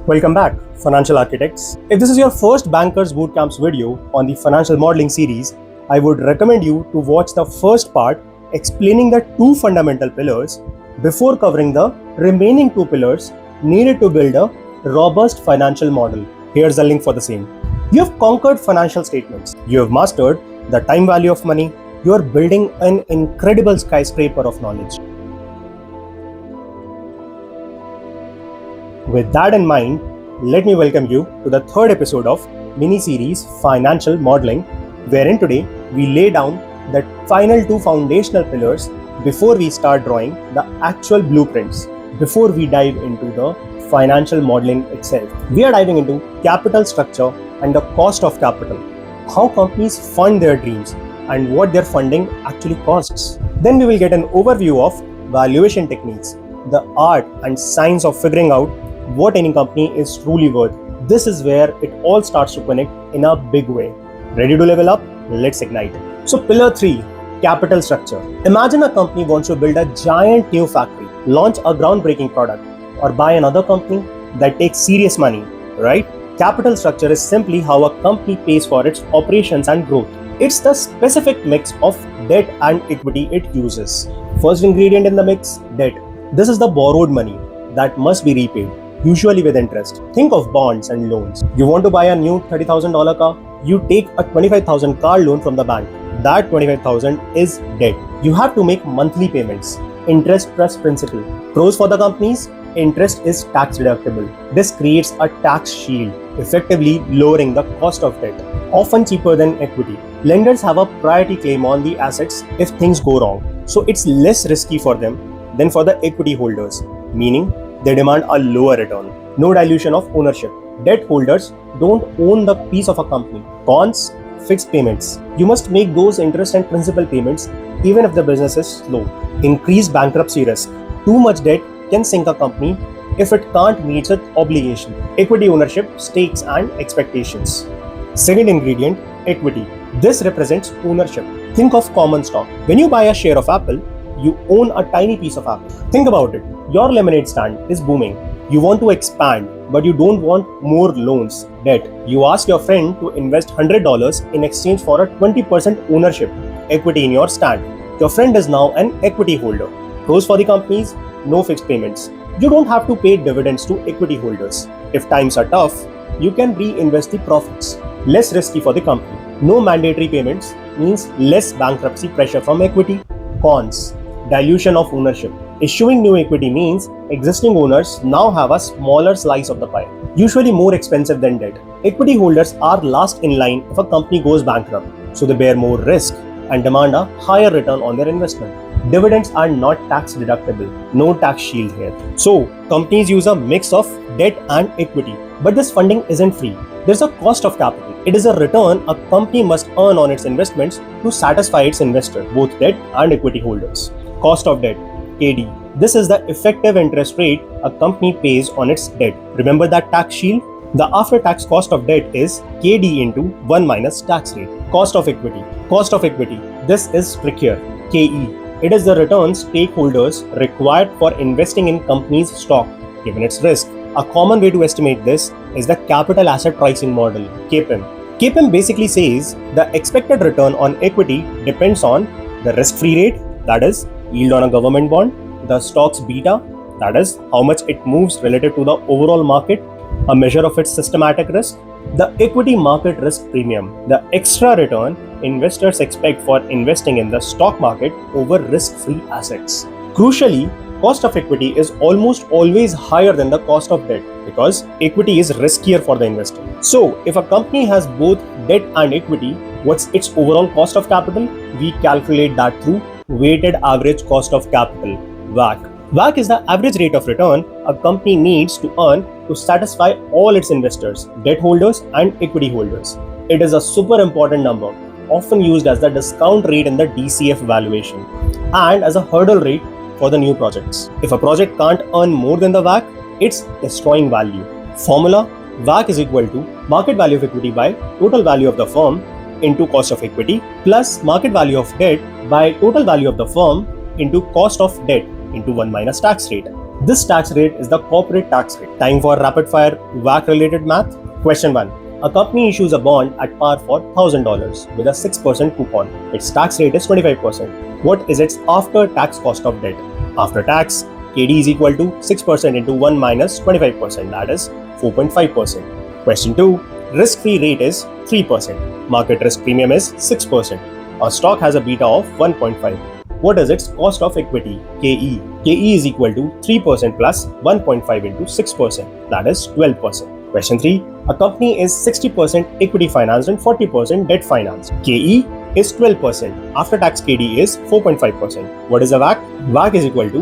Welcome back, financial architects. If this is your first Bankers Bootcamp's video on the financial modeling series, I would recommend you to watch the first part explaining the two fundamental pillars before covering the remaining two pillars needed to build a robust financial model. Here's the link for the same. You have conquered financial statements. You have mastered the time value of money. You are building an incredible skyscraper of knowledge. With that in mind, let me welcome you to the third episode of mini-series Financial Modeling, wherein today we lay down the final two foundational pillars before we start drawing the actual blueprints, before we dive into the financial modeling itself. We are diving into capital structure and the cost of capital, how companies fund their dreams and what their funding actually costs. Then we will get an overview of valuation techniques, the art and science of figuring out what any company is truly worth. This is where it all starts to connect in a big way. Ready to level up? Let's ignite. So pillar 3, capital structure. Imagine a company wants to build a giant new factory, launch a groundbreaking product, or buy another company that takes serious money, right? Capital structure is simply how a company pays for its operations and growth. It's the specific mix of debt and equity it uses. First ingredient in the mix, debt. This is the borrowed money that must be repaid, usually with interest. Think of bonds and loans. You want to buy a new $30,000 car? You take a $25,000 car loan from the bank. That $25,000 is debt. You have to make monthly payments, interest plus principal. Pros for the companies: interest is tax deductible. This creates a tax shield, effectively lowering the cost of debt. Often cheaper than equity. Lenders have a priority claim on the assets if things go wrong, so it's less risky for them than for the equity holders, meaning they demand a lower return. No dilution of ownership. Debt holders don't own the piece of a company. Cons: fixed payments. You must make those interest and principal payments even if the business is slow. Increased bankruptcy risk. Too much debt can sink a company if it can't meet its obligation. Equity ownership, stakes and expectations. Second ingredient, equity. This represents ownership. Think of common stock. When you buy a share of Apple, you own a tiny piece of Apple. Think about it. Your lemonade stand is booming. You want to expand, but you don't want more loans, debt. You ask your friend to invest $100 in exchange for a 20% ownership, equity in your stand. Your friend is now an equity holder. Pros for the companies: no fixed payments. You don't have to pay dividends to equity holders. If times are tough, you can reinvest the profits. Less risky for the company. No mandatory payments means less bankruptcy pressure from equity. Cons: dilution of ownership. Issuing new equity means existing owners now have a smaller slice of the pie, usually more expensive than debt. Equity holders are last in line if a company goes bankrupt, so they bear more risk and demand a higher return on their investment. Dividends are not tax deductible, no tax shield here. So, companies use a mix of debt and equity, but this funding isn't free. There's a cost of capital. It is a return a company must earn on its investments to satisfy its investors, both debt and equity holders. Cost of debt, KD. This is the effective interest rate a company pays on its debt. Remember that tax shield? The after-tax cost of debt is KD into 1 minus tax rate. Cost of equity. Cost of equity. This is trickier. KE. It is the return stakeholders required for investing in company's stock, given its risk. A common way to estimate this is the capital asset pricing model, CAPM. CAPM basically says the expected return on equity depends on the risk-free rate, that is, yield on a government bond, the stock's beta, that is, how much it moves relative to the overall market, a measure of its systematic risk, the equity market risk premium, the extra return investors expect for investing in the stock market over risk-free assets. Crucially, cost of equity is almost always higher than the cost of debt because equity is riskier for the investor. So, if a company has both debt and equity, what's its overall cost of capital? We calculate that through weighted average cost of capital, WACC. WACC is the average rate of return a company needs to earn to satisfy all its investors, debt holders and equity holders. It is a super important number, often used as the discount rate in the DCF valuation and as a hurdle rate for the new projects. If a project can't earn more than the WACC, it's destroying value. Formula: WACC is equal to market value of equity by total value of the firm into cost of equity plus market value of debt by total value of the firm into cost of debt into 1 minus tax rate. This tax rate is the corporate tax rate. Time for rapid fire WACC related math. Question 1. A company issues a bond at par for $1,000 with a 6% coupon. Its tax rate is 25%. What is its after-tax cost of debt? After tax, KD is equal to 6% into 1 minus 25%, that is 4.5%. Question 2. Risk-free rate is 3%. Market risk premium is 6%. A stock has a beta of 1.5. What is its cost of equity? KE. KE is equal to 3% plus 1.5 into 6%, that is 12%. Question 3. A company is 60% equity financed and 40% debt financed. KE is 12%. After tax KD is 4.5%. What is the WACC? WACC is equal to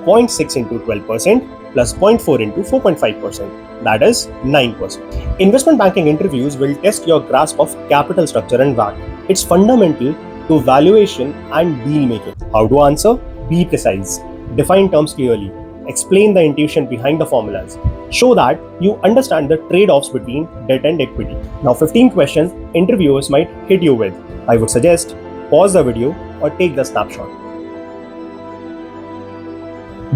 0.6 into 12% plus 0.4 into 4.5%. That is 9%. Investment banking interviews will test your grasp of capital structure and WACC. It's fundamental to valuation and deal making. How to answer? Be precise. Define terms clearly. Explain the intuition behind the formulas. Show that you understand the trade-offs between debt and equity. Now 15 questions interviewers might hit you with. I would suggest pause the video or take the snapshot.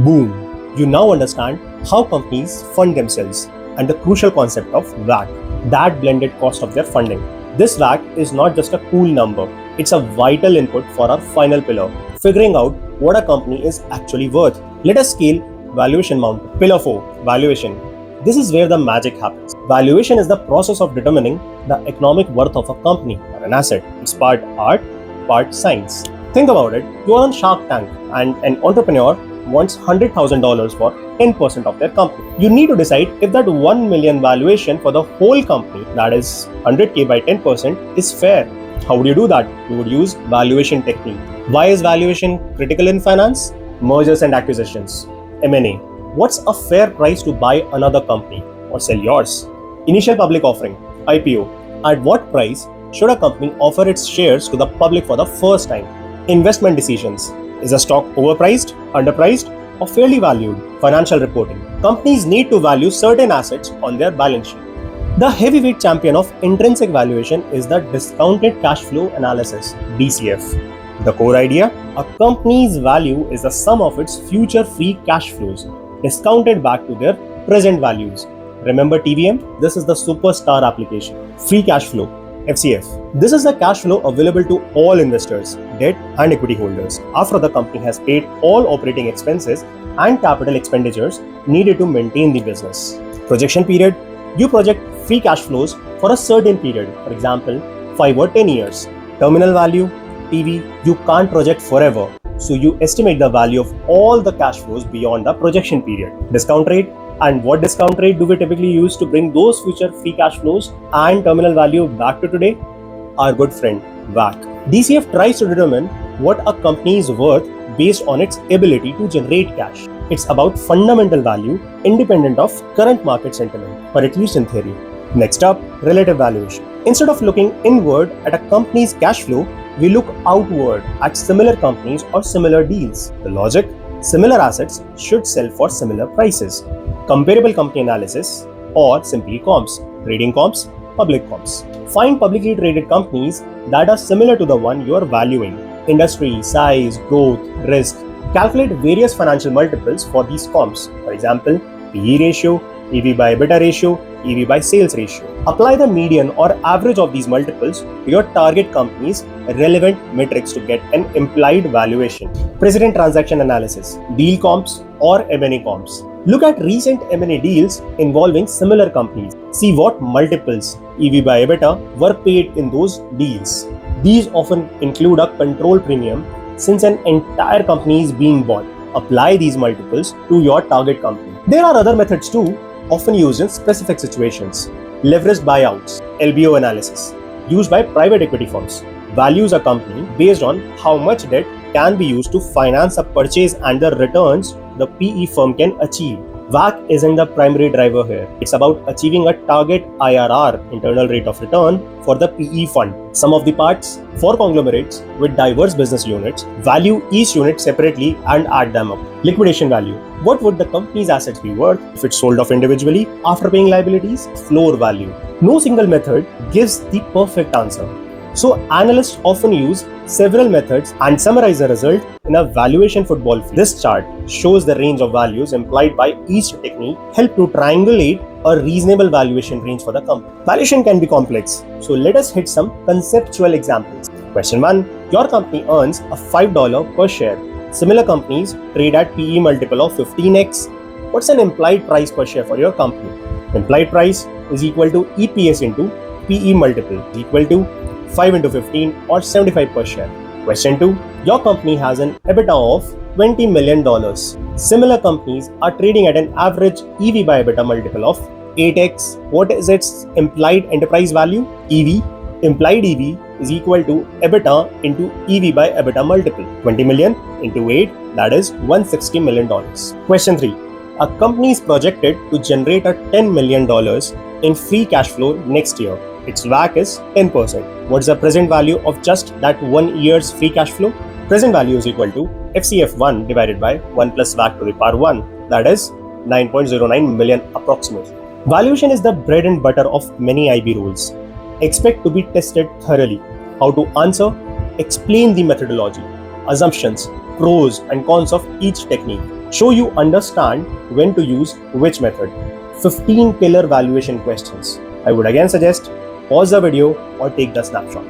Boom! You now understand how companies fund themselves and the crucial concept of WACC, that blended cost of their funding. This WACC is not just a cool number, it's a vital input for our final pillar, figuring out what a company is actually worth. Let us scale valuation mountain. Pillar 4, valuation. This is where the magic happens. Valuation is the process of determining the economic worth of a company or an asset. It's part art, part science. Think about it. You are on Shark Tank and an entrepreneur wants $100,000 for 10% of their company. You need to decide if that 1 million valuation for the whole company, that is 100K by 10%, is fair. How would you do that? You would use valuation technique. Why is valuation critical in finance? Mergers and acquisitions, M&A. What's a fair price to buy another company or sell yours? Initial public offering, IPO. At what price should a company offer its shares to the public for the first time? Investment decisions. Is a stock overpriced, underpriced, or fairly valued? Financial reporting. Companies need to value certain assets on their balance sheet. The heavyweight champion of intrinsic valuation is the discounted cash flow analysis, DCF. The core idea? A company's value is the sum of its future free cash flows, discounted back to their present values. Remember TVM? This is the superstar application. Free cash flow, FCF. This is the cash flow available to all investors, debt and equity holders, after the company has paid all operating expenses and capital expenditures needed to maintain the business. Projection period. You project free cash flows for a certain period, for example, 5 or 10 years. Terminal value, PV, you can't project forever, so you estimate the value of all the cash flows beyond the projection period. Discount rate. And what discount rate do we typically use to bring those future free cash flows and terminal value back to today? Our good friend, WACC. DCF tries to determine what a company is worth based on its ability to generate cash. It's about fundamental value independent of current market sentiment, or at least in theory. Next up, relative valuation. Instead of looking inward at a company's cash flow, we look outward at similar companies or similar deals. The logic? Similar assets should sell for similar prices. Comparable company analysis, or simply comps, trading comps, public comps. Find publicly traded companies that are similar to the one you are valuing. Industry, size, growth, risk. Calculate various financial multiples for these comps. For example, PE ratio, EV by EBITDA ratio, EV by sales ratio. Apply the median or average of these multiples to your target company's relevant metrics to get an implied valuation. Precedent transaction analysis, deal comps or M&A comps. Look at recent M&A deals involving similar companies. See what multiples, EV by EBITDA, were paid in those deals. These often include a control premium since an entire company is being bought. Apply these multiples to your target company. There are other methods too, often used in specific situations. Leveraged buyouts, LBO analysis, used by private equity firms. Values a company based on how much debt can be used to finance a purchase and the returns the PE firm can achieve. WACC isn't the primary driver here. It's about achieving a target IRR, internal rate of return, for the PE fund. Sum of the parts. For conglomerates with diverse business units, value each unit separately and add them up. Liquidation value. What would the company's assets be worth if it's sold off individually after paying liabilities? Floor value. No single method gives the perfect answer. So analysts often use several methods and summarize the result in a valuation football field. This chart shows the range of values implied by each technique, help to triangulate a reasonable valuation range for the company. Valuation can be complex, so let us hit some conceptual examples. Question 1. Your company earns a $5 per share. Similar companies trade at PE multiple of 15x. What's an implied price per share for your company? Implied price is equal to EPS into PE multiple is equal to 5 into 15 or 75 per share. Question 2. Your company has an EBITDA of $20 million. Similar companies are trading at an average EV by EBITDA multiple of 8x. What is its implied enterprise value? EV. Implied EV is equal to EBITDA into EV by EBITDA multiple. 20 million into 8, that is $160 million. Question 3. A company is projected to generate a $10 million in free cash flow next year. Its WACC is 10%. What is the present value of just that 1 year's free cash flow? Present value is equal to FCF1 divided by 1 plus WACC to the power 1, that is 9.09 million approximately. Valuation is the bread and butter of many IB roles. Expect to be tested thoroughly. How to answer? Explain the methodology, assumptions, pros and cons of each technique. Show you understand when to use which method. 15 killer valuation questions. I would again suggest pause the video or take the snapshot.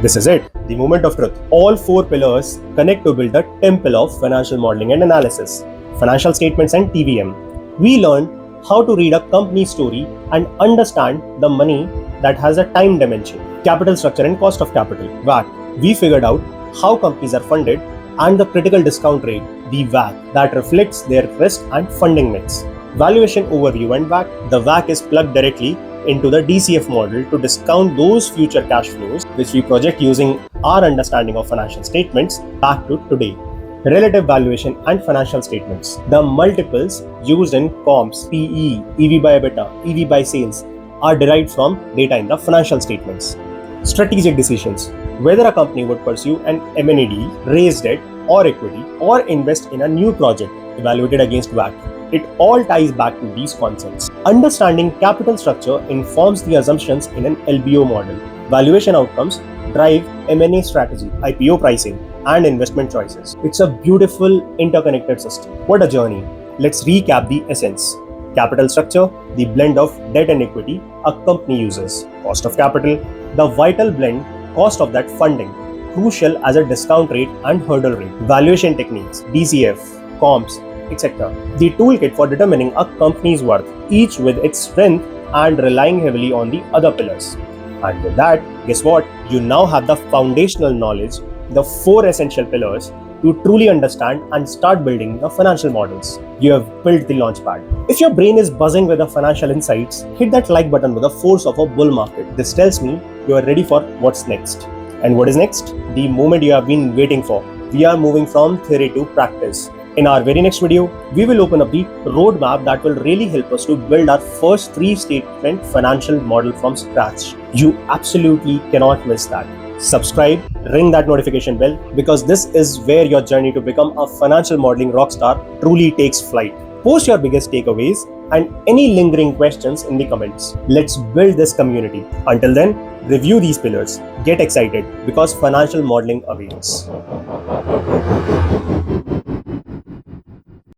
This is it, the moment of truth. All 4 pillars connect to build the temple of financial modeling and analysis, financial statements and TVM. We learned how to read a company story and understand the money that has a time dimension, capital structure and cost of capital, WACC. We figured out how companies are funded and the critical discount rate, the WACC, that reflects their risk and funding mix. Valuation overview and WACC. The WACC is plugged directly into the DCF model to discount those future cash flows which we project using our understanding of financial statements back to today. Relative valuation and financial statements. The multiples used in comps, PE, EV by EBITDA, EV by sales are derived from data in the financial statements. Strategic decisions. Whether a company would pursue an M&A deal, raise debt or equity, or invest in a new project evaluated against WACC. It all ties back to these concepts. Understanding capital structure informs the assumptions in an LBO model. Valuation outcomes drive M&A strategy, IPO pricing, and investment choices. It's a beautiful interconnected system. What a journey. Let's recap the essence. Capital structure, the blend of debt and equity a company uses. Cost of capital, the vital blend, cost of that funding, crucial as a discount rate and hurdle rate. Valuation techniques, DCF, comps, etc. The toolkit for determining a company's worth, each with its strength and relying heavily on the other pillars. And with that, guess what? You now have the foundational knowledge, the 4 essential pillars to truly understand and start building the financial models. You have built the launchpad. If your brain is buzzing with the financial insights, hit that like button with the force of a bull market. This tells me you are ready for what's next. And what is next? The moment you have been waiting for. We are moving from theory to practice. In our very next video, we will open up the roadmap that will really help us to build our first 3-statement financial model from scratch. You absolutely cannot miss that. Subscribe, ring that notification bell, because this is where your journey to become a financial modeling rockstar truly takes flight. Post your biggest takeaways and any lingering questions in the comments. Let's build this community. Until then, review these pillars, get excited, because financial modeling awaits.